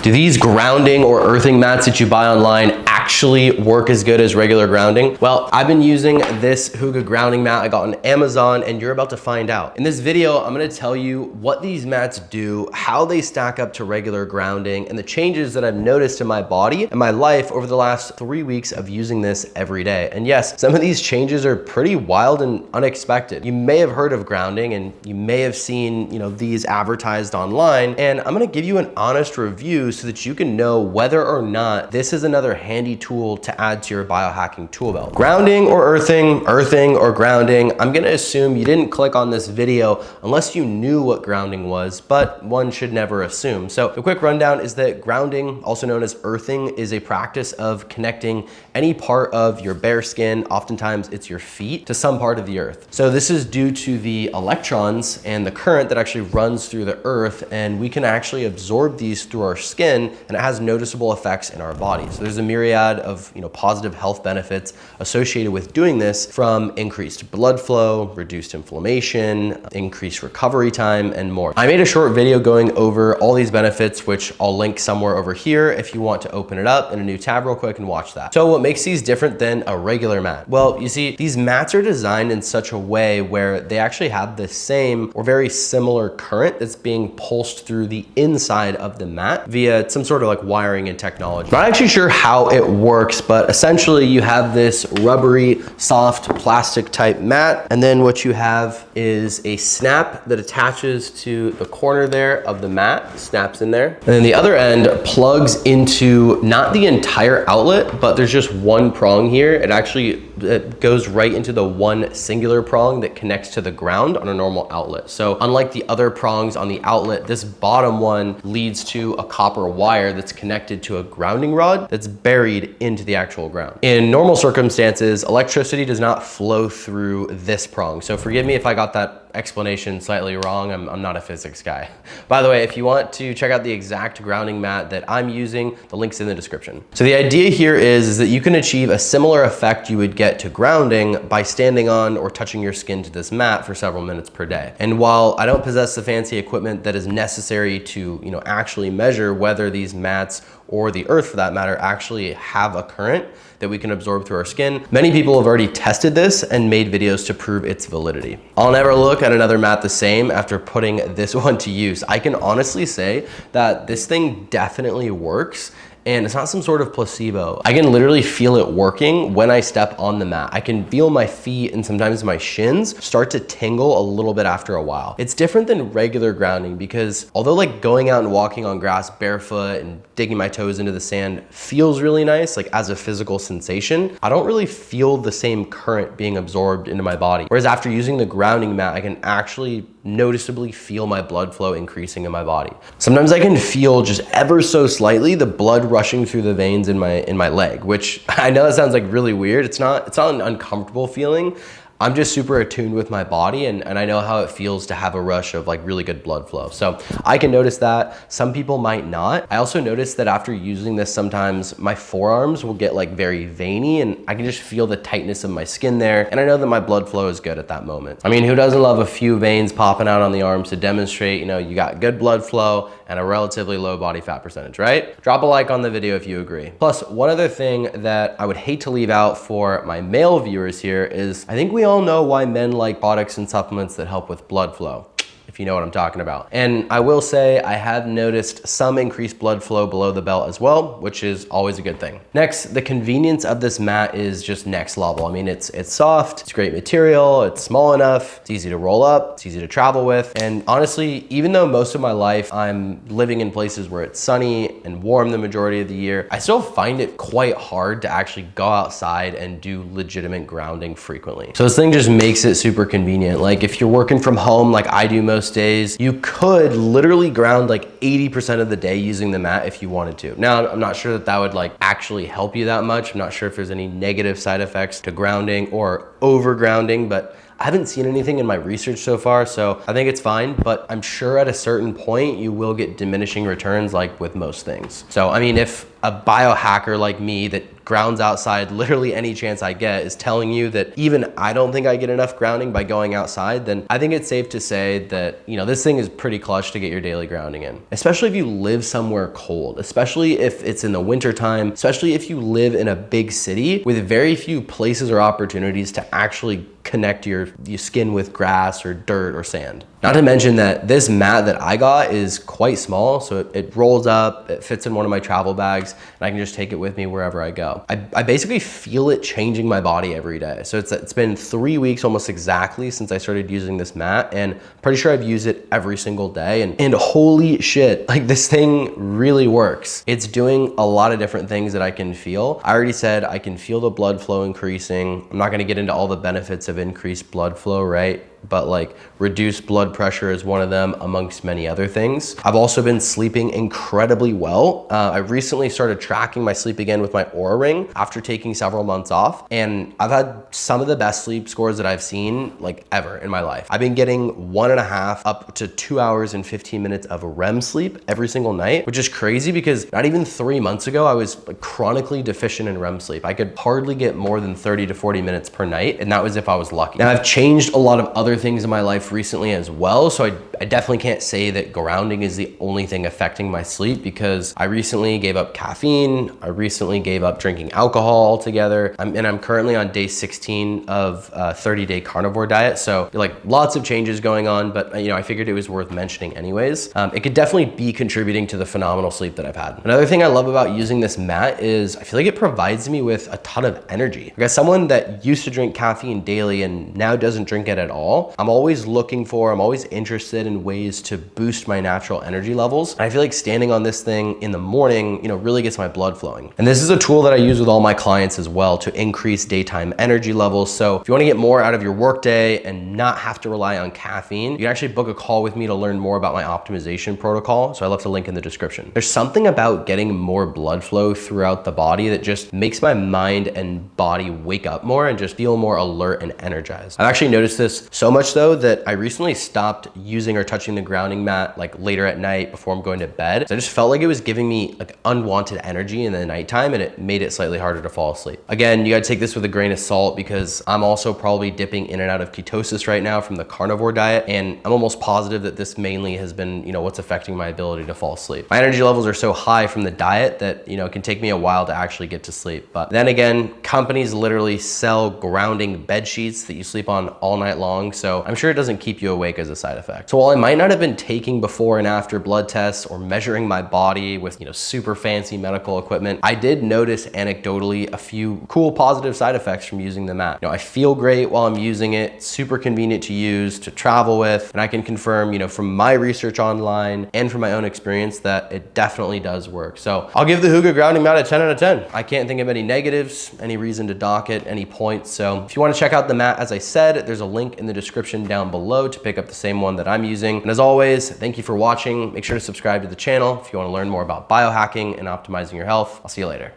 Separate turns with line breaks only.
Do these grounding or earthing mats that you buy online actually work as good as regular grounding? Well, I've been using this Hooga grounding mat I got on Amazon, and you're about to find out. In this video, I'm gonna tell you what these mats do, how they stack up to regular grounding, and the changes that I've noticed in my body and my life over the last 3 weeks of using this every day. And yes, some of these changes are pretty wild and unexpected. You may have heard of grounding and you may have seen, these advertised online, and I'm gonna give you an honest review so that you can know whether or not this is another handy tool to add to your biohacking tool belt. Grounding or earthing or grounding, I'm gonna assume you didn't click on this video unless you knew what grounding was, but one should never assume. So the quick rundown is that grounding, also known as earthing, is a practice of connecting any part of your bare skin, oftentimes it's your feet, to some part of the earth. So this is due to the electrons and the current that actually runs through the earth, and we can actually absorb these through our skin, and it has noticeable effects in our body. So there's a myriad of positive health benefits associated with doing this, from increased blood flow, reduced inflammation, increased recovery time, and more. I made a short video going over all these benefits, which I'll link somewhere over here if you want to open it up in a new tab real quick and watch that. So what makes these different than a regular mat? Well, you see, these mats are designed in such a way where they actually have the same or very similar current that's being pulsed through the inside of the mat via some sort of like wiring and technology. I'm not actually sure how it works, but essentially you have this rubbery, soft plastic type mat, and then what you have is a snap that attaches to the corner there of the mat, snaps in there, and then the other end plugs into not the entire outlet, but there's just one prong here. It goes right into the one singular prong that connects to the ground on a normal outlet. So unlike the other prongs on the outlet, this bottom one leads to a copper wire that's connected to a grounding rod that's buried into the actual ground. In normal circumstances, electricity does not flow through this prong. So forgive me if I got that explanation slightly wrong. I'm not a physics guy. By the way, if you want to check out the exact grounding mat that I'm using, the link's in the description. So the idea here is that you can achieve a similar effect you would get to grounding by standing on or touching your skin to this mat for several minutes per day. And while I don't possess the fancy equipment that is necessary to, actually measure whether these mats or the earth for that matter actually have a current that we can absorb through our skin, many people have already tested this and made videos to prove its validity. I'll never look at another mat the same after putting this one to use. I can honestly say that this thing definitely works, and it's not some sort of placebo. I can literally feel it working when I step on the mat. I can feel my feet and sometimes my shins start to tingle a little bit after a while. It's different than regular grounding because although like going out and walking on grass barefoot and digging my toes into the sand feels really nice, like as a physical sensation, I don't really feel the same current being absorbed into my body. Whereas after using the grounding mat, I can actually noticeably feel my blood flow increasing in my body. Sometimes I can feel just ever so slightly the blood rushing through the veins in my leg, which I know that sounds like really weird. It's not an uncomfortable feeling. I'm just super attuned with my body, and I know how it feels to have a rush of like really good blood flow. So I can notice that. Some people might not. I also notice that after using this, sometimes my forearms will get like very veiny, and I can just feel the tightness of my skin there. And I know that my blood flow is good at that moment. I mean, who doesn't love a few veins popping out on the arms to demonstrate, you got good blood flow and a relatively low body fat percentage, right? Drop a like on the video if you agree. Plus, one other thing that I would hate to leave out for my male viewers here is I think we all know why men like products and supplements that help with blood flow, if you know what I'm talking about. And I will say I have noticed some increased blood flow below the belt as well, which is always a good thing. Next, the convenience of this mat is just next level. I mean, it's soft, it's great material, it's small enough, it's easy to roll up, it's easy to travel with. And honestly, even though most of my life I'm living in places where it's sunny and warm the majority of the year, I still find it quite hard to actually go outside and do legitimate grounding frequently. So this thing just makes it super convenient. Like if you're working from home like I do most days, you could literally ground like 80% of the day using the mat if you wanted to. Now, I'm not sure that would like actually help you that much. I'm not sure if there's any negative side effects to grounding or over grounding, but I haven't seen anything in my research so far, so I think it's fine, but I'm sure at a certain point you will get diminishing returns like with most things. So, I mean, if a biohacker like me that grounds outside literally any chance I get is telling you that even I don't think I get enough grounding by going outside, then I think it's safe to say that, you know, this thing is pretty clutch to get your daily grounding in. Especially if you live somewhere cold, especially if it's in the winter time, especially if you live in a big city with very few places or opportunities to actually connect your skin with grass or dirt or sand. Not to mention that this mat that I got is quite small, so it rolls up, it fits in one of my travel bags, and I can just take it with me wherever I go. I basically feel it changing my body every day. So it's been 3 weeks almost exactly since I started using this mat, and I'm pretty sure I've used it every single day, and holy shit, like this thing really works. It's doing a lot of different things that I can feel. I already said I can feel the blood flow increasing. I'm not gonna get into all the benefits of increased blood flow, right? But like reduced blood pressure is one of them amongst many other things. I've also been sleeping incredibly well. I recently started tracking my sleep again with my Oura Ring after taking several months off. And I've had some of the best sleep scores that I've seen like ever in my life. I've been getting 1.5 up to 2 hours and 15 minutes of REM sleep every single night, which is crazy because not even 3 months ago, I was like chronically deficient in REM sleep. I could hardly get more than 30 to 40 minutes per night. And that was if I was lucky. Now I've changed a lot of other things in my life recently as well. So I definitely can't say that grounding is the only thing affecting my sleep because I recently gave up caffeine. I recently gave up drinking alcohol altogether. I'm currently on day 16 of a 30-day carnivore diet. So like lots of changes going on, but you know, I figured it was worth mentioning anyways. It could definitely be contributing to the phenomenal sleep that I've had. Another thing I love about using this mat is I feel like it provides me with a ton of energy. Like as someone that used to drink caffeine daily and now doesn't drink it at all, I'm always interested in ways to boost my natural energy levels. And I feel like standing on this thing in the morning, you know, really gets my blood flowing. And this is a tool that I use with all my clients as well to increase daytime energy levels. So if you want to get more out of your workday and not have to rely on caffeine, you can actually book a call with me to learn more about my optimization protocol. So I left a link in the description. There's something about getting more blood flow throughout the body that just makes my mind and body wake up more and just feel more alert and energized. I've actually noticed this so much though that I recently stopped using or touching the grounding mat like later at night before I'm going to bed. So I just felt like it was giving me like unwanted energy in the nighttime and it made it slightly harder to fall asleep. Again, you gotta take this with a grain of salt because I'm also probably dipping in and out of ketosis right now from the carnivore diet. And I'm almost positive that this mainly has been, you know, what's affecting my ability to fall asleep. My energy levels are so high from the diet that, you know, it can take me a while to actually get to sleep. But then again, companies literally sell grounding bed sheets that you sleep on all night long. So I'm sure it doesn't keep you awake as a side effect. So while I might not have been taking before and after blood tests or measuring my body with, you know, super fancy medical equipment, I did notice anecdotally a few cool positive side effects from using the mat. You know, I feel great while I'm using it, it's super convenient to use, to travel with, and I can confirm, you know, from my research online and from my own experience that it definitely does work. So I'll give the Hooga grounding mat a 10 out of 10. I can't think of any negatives, any reason to dock it, any points. So if you want to check out the mat, as I said, there's a link in the description down below to pick up the same one that I'm using. And as always, thank you for watching. Make sure to subscribe to the channel if you want to learn more about biohacking and optimizing your health. I'll see you later.